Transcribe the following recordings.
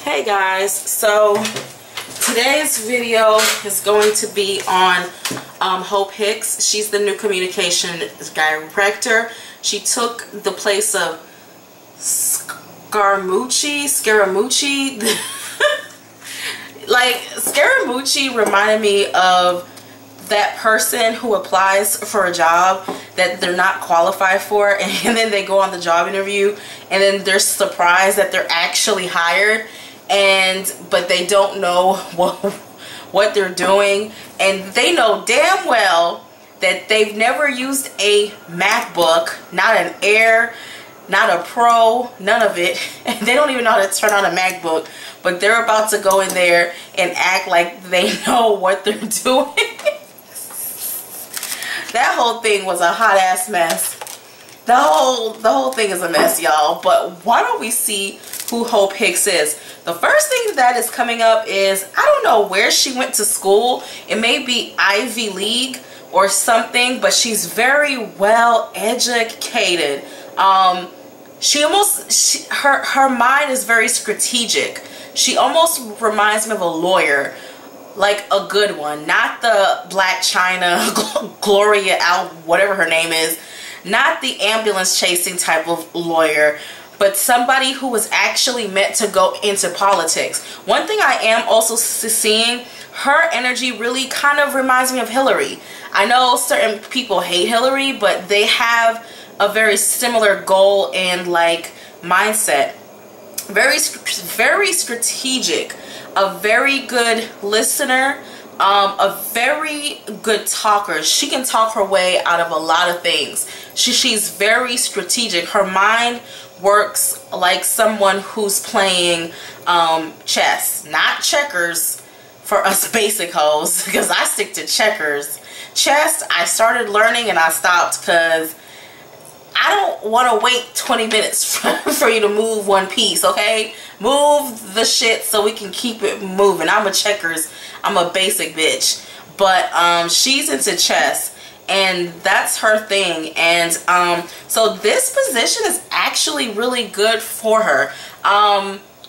Hey guys, so today's video is going to be on Hope Hicks. She's the new communication director. She took the place of Scaramucci. Like, Scaramucci reminded me of that person who applies for a job that they're not qualified for, and then they go on the job interview and then they're surprised that they're actually hired, but they don't know what they're doing, and they know damn well that they've never used a MacBook, not an Air, not a Pro, none of it, and they don't even know how to turn on a MacBook, but they're about to go in there and act like they know what they're doing. That whole thing was a hot ass mess. The whole thing is a mess, y'all. But why don't we see who Hope Hicks is? The first thing that is coming up is, I don't know where she went to school. It may be Ivy League or something, but she's very well educated. Her mind is very strategic. She almost reminds me of a lawyer. Like a good one, not the Black China, Gloria out, whatever her name is, not the ambulance chasing type of lawyer, but somebody who was actually meant to go into politics. One thing I am also seeing, her energy really kind of reminds me of Hillary. I know certain people hate Hillary, but they have a very similar goal and like mindset. Very strategic. A very good listener, a very good talker. She can talk her way out of a lot of things. She's very strategic. Her mind works like someone who's playing chess, not checkers for us basic hoes, because I stick to checkers. Chess, I started learning and I stopped because I don't want to wait 20 minutes for you to move one piece, okay? Move the shit so we can keep it moving. I'm a checkers. I'm a basic bitch. But she's into chess, and that's her thing. And so this position is actually really good for her.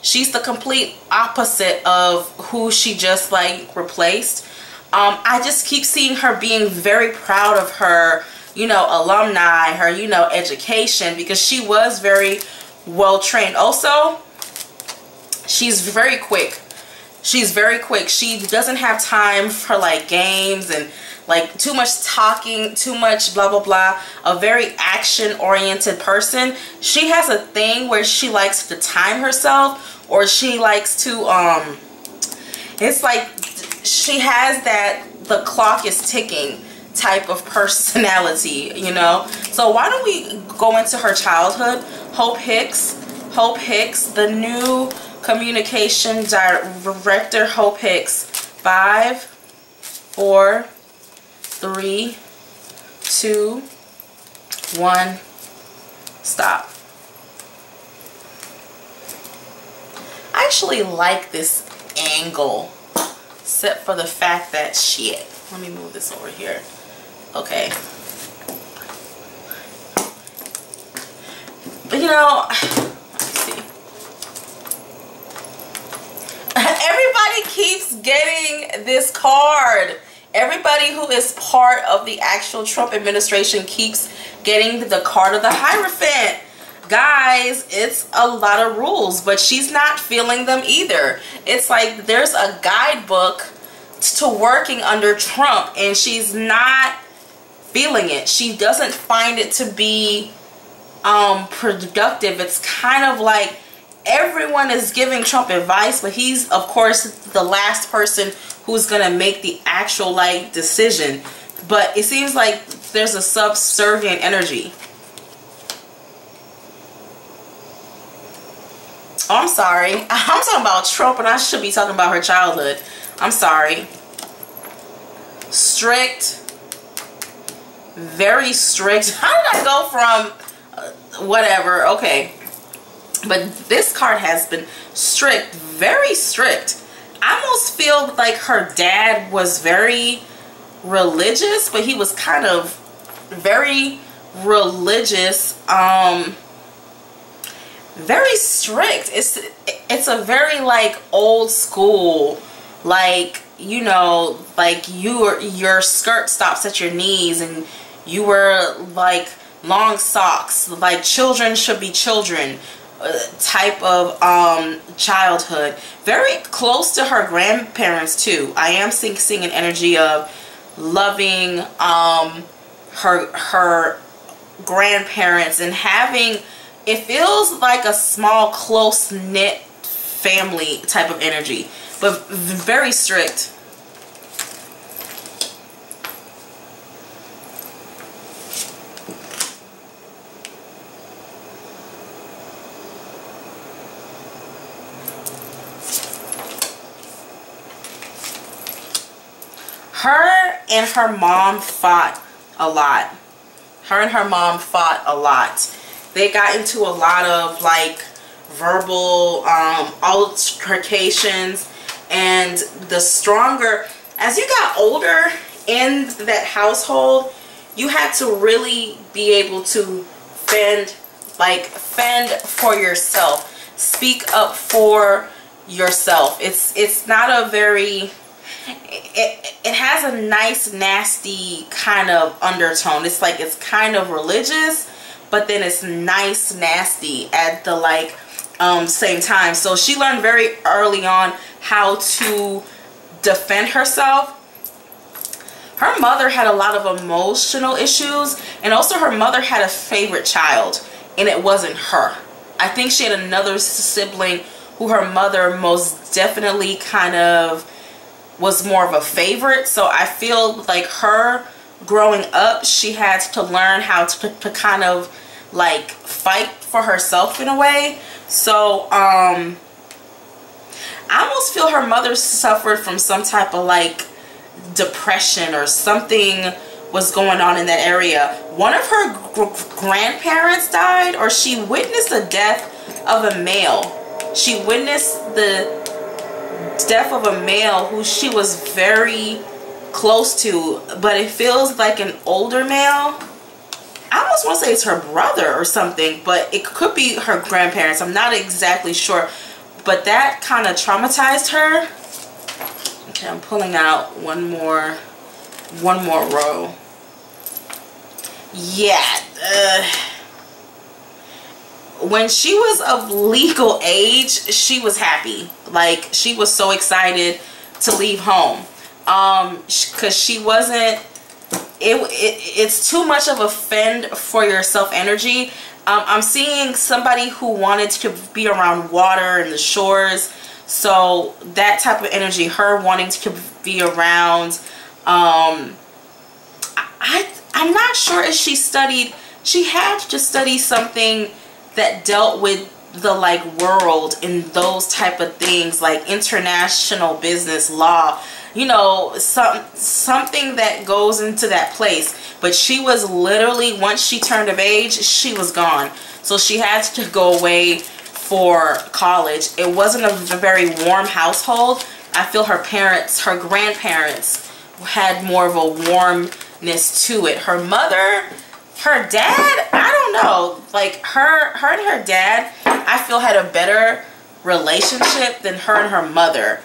She's the complete opposite of who she just like replaced. I just keep seeing her being very proud of her, you know, alumni, her, you know, education, because she was very well trained. Also, she's very quick. She's very quick. She doesn't have time for like games and like too much talking, too much blah blah blah. A very action oriented person. She has a thing where she likes to time herself, or she likes to it's like she has that the clock is ticking type of personality, you know. So why don't we go into her childhood? Hope Hicks, the new communication director. Hope Hicks. 5, 4, 3, 2, 1, stop. I actually like this angle, except for the fact that shit. Let me move this over here. Okay. But you know, let me see. Everybody keeps getting this card. Everybody who is part of the actual Trump administration keeps getting the card of the Hierophant. Guys, it's a lot of rules, but she's not feeling them either. It's like there's a guidebook to working under Trump, and she's not feeling it. She doesn't find it to be productive. It's kind of like everyone is giving Trump advice, but he's of course the last person who's gonna make the actual like decision. But it seems like there's a subservient energy. Oh, I'm sorry. I'm talking about Trump, and I should be talking about her childhood. I'm sorry. Strict. Very strict. How did I go from whatever? Okay. But this card has been strict. Very strict. I almost feel like her dad was very religious, but he was kind of very religious. Very strict. it's a very like old school, like, you know, like your skirt stops at your knees and you wear like long socks, like children should be children type of childhood. Very close to her grandparents too. I am seeing an energy of loving her grandparents and having, it feels like a small close-knit family type of energy, but very strict. Her and her mom fought a lot. Her and her mom fought a lot. They got into a lot of like verbal altercations, and the stronger, as you got older in that household, you had to really be able to fend for yourself, speak up for yourself. It's not a very, it has a nice nasty kind of undertone. It's like, it's kind of religious, but then it's nice nasty at the like same time. So she learned very early on how to defend herself. Her mother had a lot of emotional issues, and also her mother had a favorite child, and it wasn't her. I think she had another sibling who her mother most definitely kind of was more of a favorite. So I feel like her growing up, she had to learn how to kind of like fight for herself in a way. So I almost feel her mother suffered from some type of like depression or something was going on in that area. One of her grandparents died, or she witnessed the death of a male. She witnessed the death of a male who she was very close to, but it feels like an older male. I almost want to say it's her brother or something, but it could be her grandparents. I'm not exactly sure, but that kind of traumatized her. Okay, I'm pulling out one more row. Yeah. When she was of legal age, she was happy. Like, she was so excited to leave home. Because she wasn't, it's too much of a fend for yourself energy. I'm seeing somebody who wanted to be around water and the shores. So that type of energy, her wanting to be around, I'm not sure if she studied, she had to study something that dealt with the like world and those type of things, like international business law, you know, something that goes into that place. But she was literally, once she turned of age, she was gone. So she had to go away for college. It wasn't a very warm household. I feel her parents, her grandparents had more of a warmness to it. Her mother, her dad, I don't know, like her and her dad, I feel had a better relationship than her and her mother.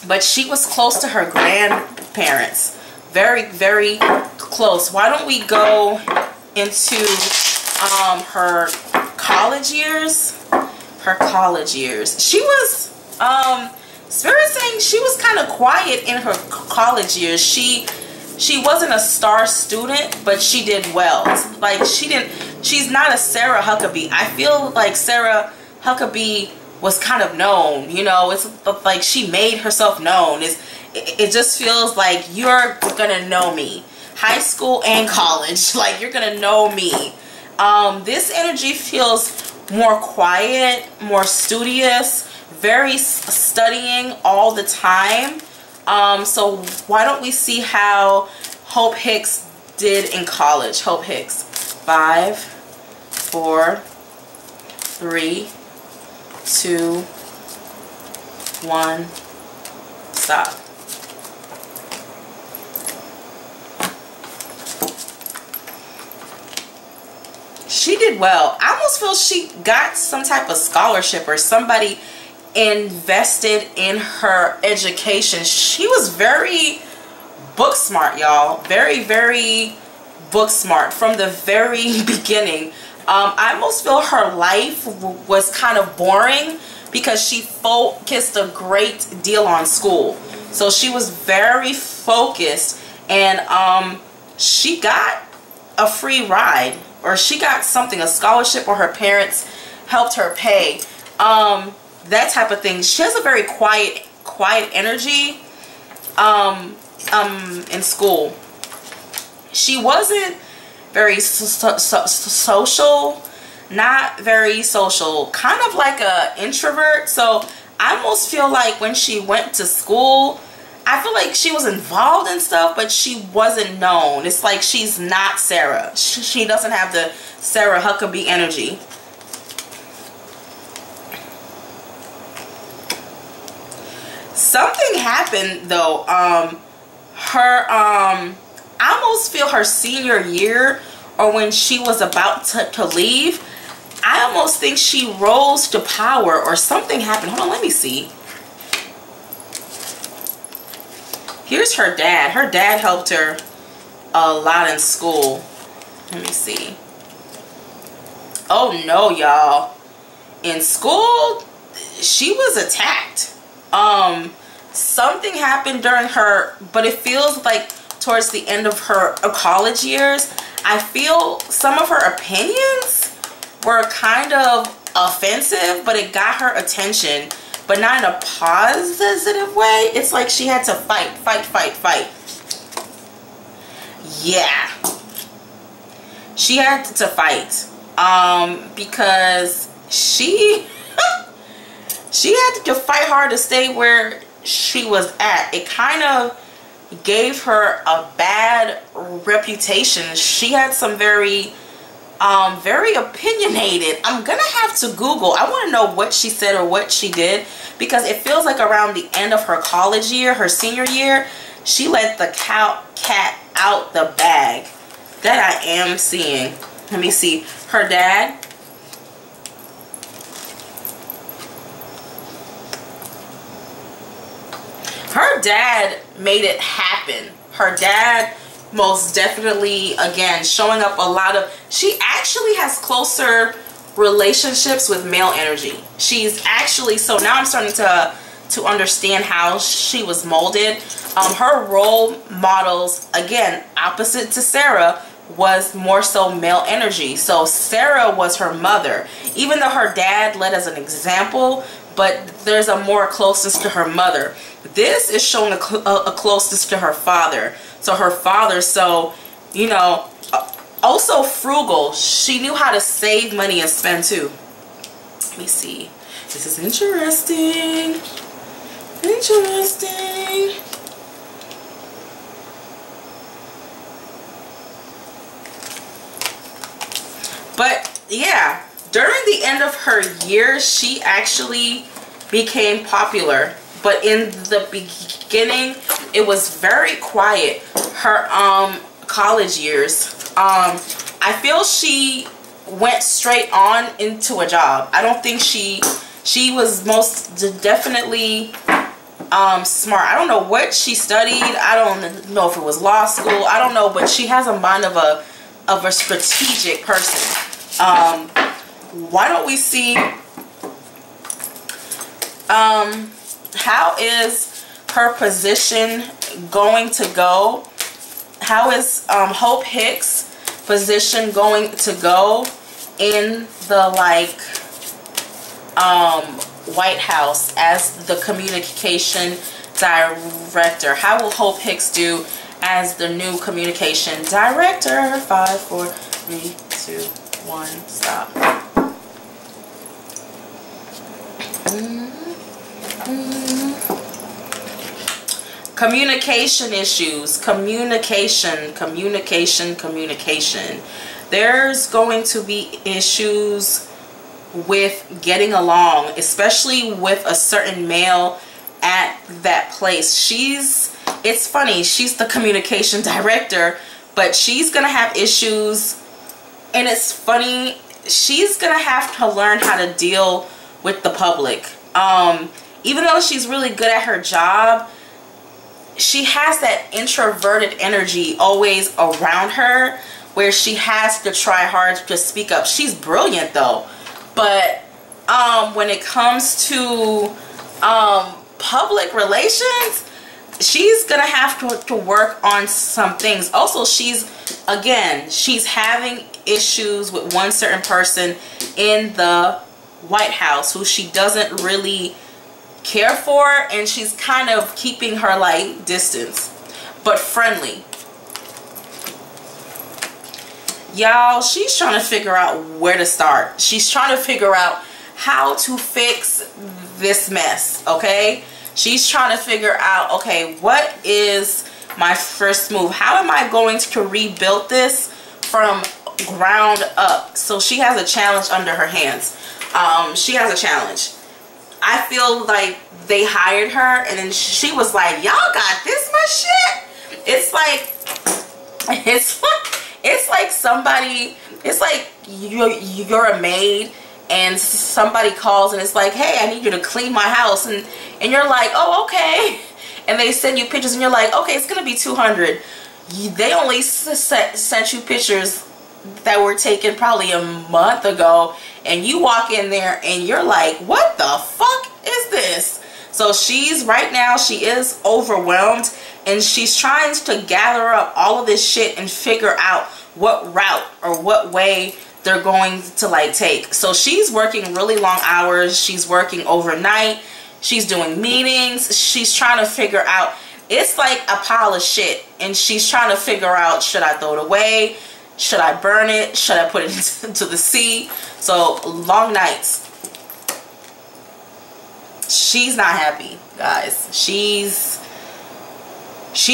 But she was close to her grandparents, very, very close. Why don't we go into her college years? Her college years. She was, Spirit saying she was kind of quiet in her college years. She wasn't a star student, but she did well. Like, she's not a Sarah Huckabee. I feel like Sarah Huckabee was kind of known, you know. It's like she made herself known. It just feels like you're gonna know me, high school and college, like you're gonna know me. This energy feels more quiet, more studious, very studying all the time. So why don't we see how Hope Hicks did in college? Hope Hicks. 5, 4, 3, 2, 1, stop. she did well. I almost feel she got some type of scholarship or somebody invested in her education. She was very book smart, y'all. Very, very book smart from the very beginning. I almost feel her life was kind of boring because she focused a great deal on school. So she was very focused, and she got a free ride, or she got something, a scholarship, or her parents helped her pay. That type of thing. She has a very quiet energy in school. She wasn't very social, not very social, kind of like a introvert. So I almost feel like when she went to school, I feel like she was involved in stuff, but she wasn't known. It's like she's not Sarah. She doesn't have the Sarah Huckabee energy. Something happened though. I almost feel her senior year, or when she was about to leave, I almost think she rose to power or something happened. Hold on, let me see. Here's her dad. Her dad helped her a lot in school. Let me see. Oh no, y'all. In school, she was attacked. Something happened during her, but it feels like towards the end of her college years, I feel some of her opinions were kind of offensive, but it got her attention, but not in a positive way. It's like she had to fight. Yeah. She had to fight. Because she had to fight hard to stay where she was at. It kind of gave her a bad reputation. She had some very opinionated. I'm gonna have to Google. I want to know what she said or what she did, because it feels like around the end of her college year, her senior year, she let the cat out the bag. That I am seeing. Let me see. Her dad. Her dad made it happen. Her dad most definitely, again, showing up a lot of, she actually has closer relationships with male energy. She's actually, so now I'm starting to understand how she was molded. Her role models, again, opposite to Sarah, was more so male energy. So Sarah was her mother, even though her dad led as an example, but there's a more closeness to her mother. This is showing a closeness to her father. So her father, so, you know, also frugal. She knew how to save money and spend too. Let me see. This is interesting. Interesting. But yeah, during the end of her years, she actually became popular. But in the beginning, it was very quiet. Her college years, I feel she went straight on into a job. I don't think she was most definitely smart. I don't know what she studied. I don't know if it was law school. I don't know, but she has a mind of a strategic person. Why don't we see how is her position going to go? How is Hope Hicks' position going to go in the White House as the communication director? How will Hope Hicks do as the new communication director? 5, 4, 3, 2, 1, stop. Communication issues. Communication. There's going to be issues with getting along, especially with a certain male at that place. It's funny, she's the communication director, but she's gonna have issues And it's funny, she's gonna have to learn how to deal with the public. Even though she's really good at her job, she has that introverted energy always around her where she has to try hard to speak up. She's brilliant though, but when it comes to public relations, she's gonna have to work on some things. Also, she's having issues with one certain person in the White House who she doesn't really care for, and she's kind of keeping her like distance but friendly. Y'all, she's trying to figure out where to start. She's trying to figure out how to fix this mess, okay? She's trying to figure out, okay, what is my first move? How am I going to rebuild this from ground up? So she has a challenge under her hands. She has a challenge. I feel like they hired her and then she was like, y'all got this much shit? It's like somebody, it's like you're a maid and somebody calls and it's like, hey, I need you to clean my house, and you're like, oh, okay, and they send you pictures and you're like, okay, it's gonna be $200. They only sent you pictures that were taken probably a month ago, and you walk in there and you're like, what the fuck is this? So right now she is overwhelmed, and she's trying to gather up all of this shit and figure out what route or what way they're going to like take. So she's working really long hours. She's working overnight. She's doing meetings. She's trying to figure out, it's like a pile of shit, and she's trying to figure out, should I throw it away? Should I burn it? Should I put it into the sea? So long nights. She's not happy, guys. She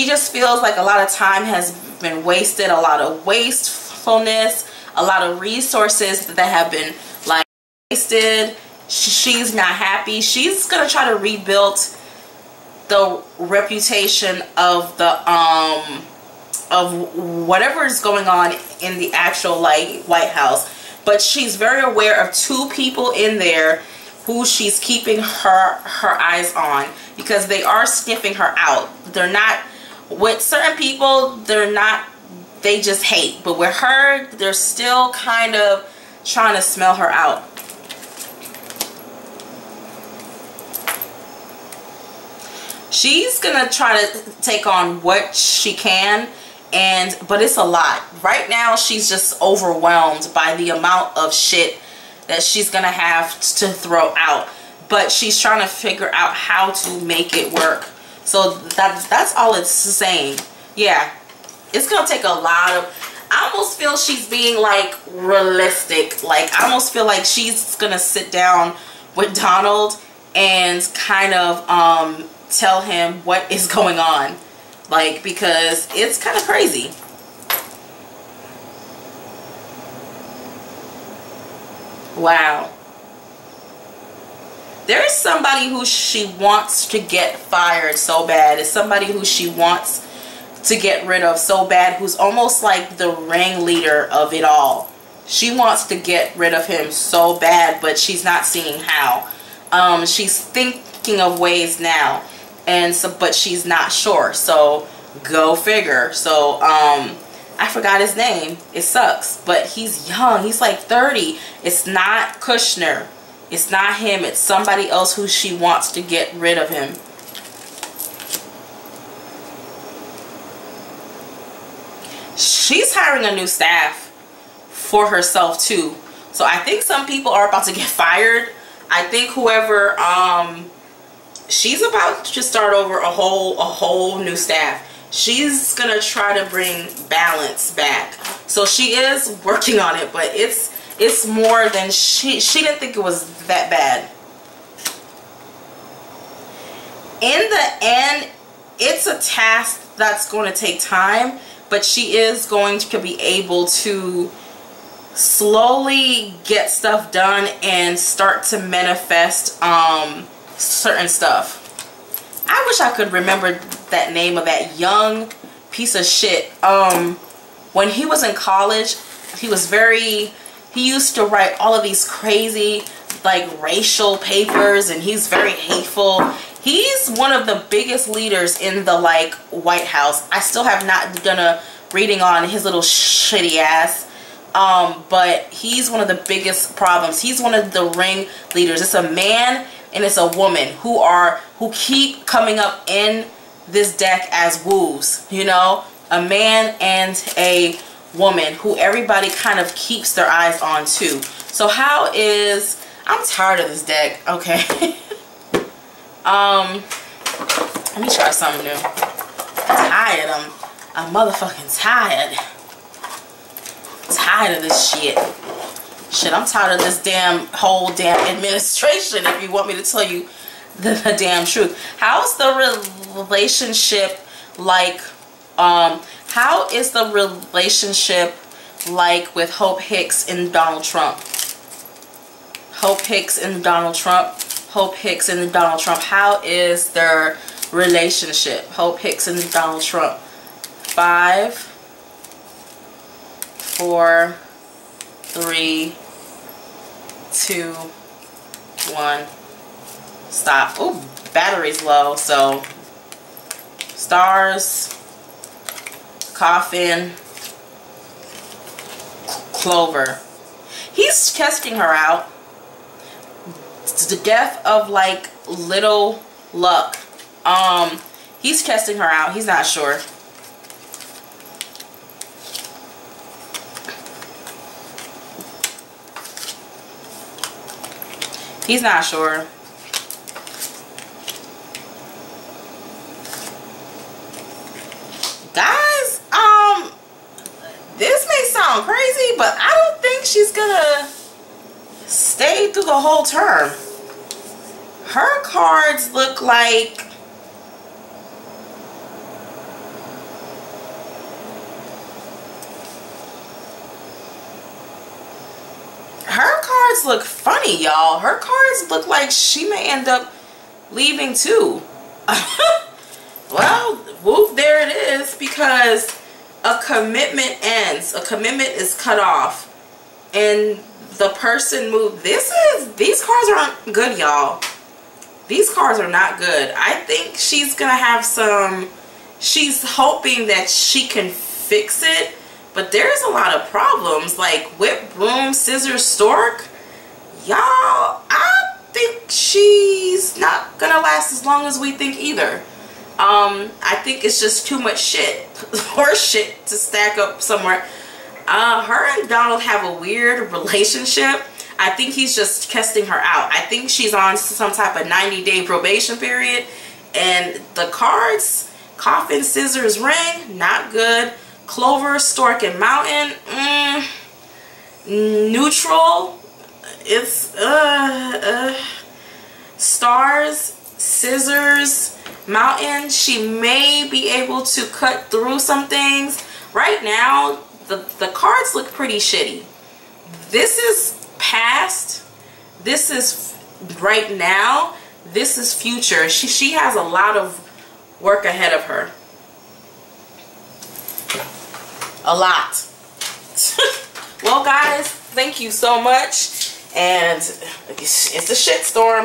just feels like a lot of time has been wasted, a lot of wastefulness, a lot of resources that have been like wasted. She's not happy. She's gonna try to rebuild the reputation of the of whatever is going on in the actual like White House, but she's very aware of two people in there who she's keeping her eyes on, because they are sniffing her out. They're not, with certain people, they just hate, but with her, they're still kind of trying to smell her out. She's gonna try to take on what she can, but it's a lot. Right now, she's just overwhelmed by the amount of shit that she's gonna have to throw out, but she's trying to figure out how to make it work. So that's all it's saying. Yeah, it's gonna take a lot of, I almost feel she's being like realistic. Like, I almost feel like she's gonna sit down with Donald and kind of tell him what is going on, like, because it's kind of crazy. Wow. There is somebody who she wants to get fired so bad. It's somebody who she wants to get rid of so bad, who's almost like the ringleader of it all. She wants to get rid of him so bad, but she's not seeing how. She's thinking of ways now, but she's not sure. So go figure. So I forgot his name. It sucks, but he's young. He's like 30. It's not Kushner. It's not him. It's somebody else who she wants to get rid of him. She's hiring a new staff for herself too. So I think some people are about to get fired. I think whoever, she's about to start over a whole new staff. She's gonna try to bring balance back. So she is working on it, but it's more than she didn't think it was that bad. In the end, it's a task that's going to take time, but she is going to be able to slowly get stuff done and start to manifest certain stuff. I wish I could remember that name of that young piece of shit. When he was in college, he was very, he used to write all of these crazy like racial papers, and he's very hateful. He's one of the biggest leaders in the like White House. I still have not done a reading on his little shitty ass. But he's one of the biggest problems. He's one of the ring leaders. It's a man and it's a woman who keep coming up in this deck as woos, you know, a man and a woman who everybody kind of keeps their eyes on too. So how is, I'm tired of this deck. Okay. Let me try something new. I'm tired. I'm motherfucking tired. Tired of this shit. Shit, I'm tired of this whole damn administration, if you want me to tell you the damn truth. How's the relationship like, how is the relationship like with Hope Hicks and Donald Trump? Hope Hicks and Donald Trump. Hope Hicks and Donald Trump. How is their relationship? Hope Hicks and Donald Trump. 5, 4, 3, 2, 1. Stop. Oh, battery's low. So, stars, coffin, clover. He's testing her out. It's the death of like little luck. He's testing her out. He's not sure. He's not sure. Guys, this may sound crazy, but I don't think she's gonna stay through the whole term. Her cards look like look funny, y'all. Her cards look like she may end up leaving too. Well, whoop, there it is, because a commitment ends. A commitment is cut off. And the person moved. These cards aren't good, y'all. These cards are not good. I think she's gonna have some, she's hoping that she can fix it, but there's a lot of problems, like whip, broom, scissors, stork. Y'all, I think she's not gonna last as long as we think either. I think it's just too much shit, horse shit, to stack up somewhere. Her and Donald have a weird relationship. I think he's just testing her out. I think she's on some type of 90-day probation period. And the cards, coffin, scissors, ring, not good. Clover, stork, and mountain, neutral. It's stars, scissors, mountain. She may be able to cut through some things. Right now, the cards look pretty shitty. This is past. This is right now. This is future. She has a lot of work ahead of her. A lot. Well, guys, thank you so much. And it's a shitstorm.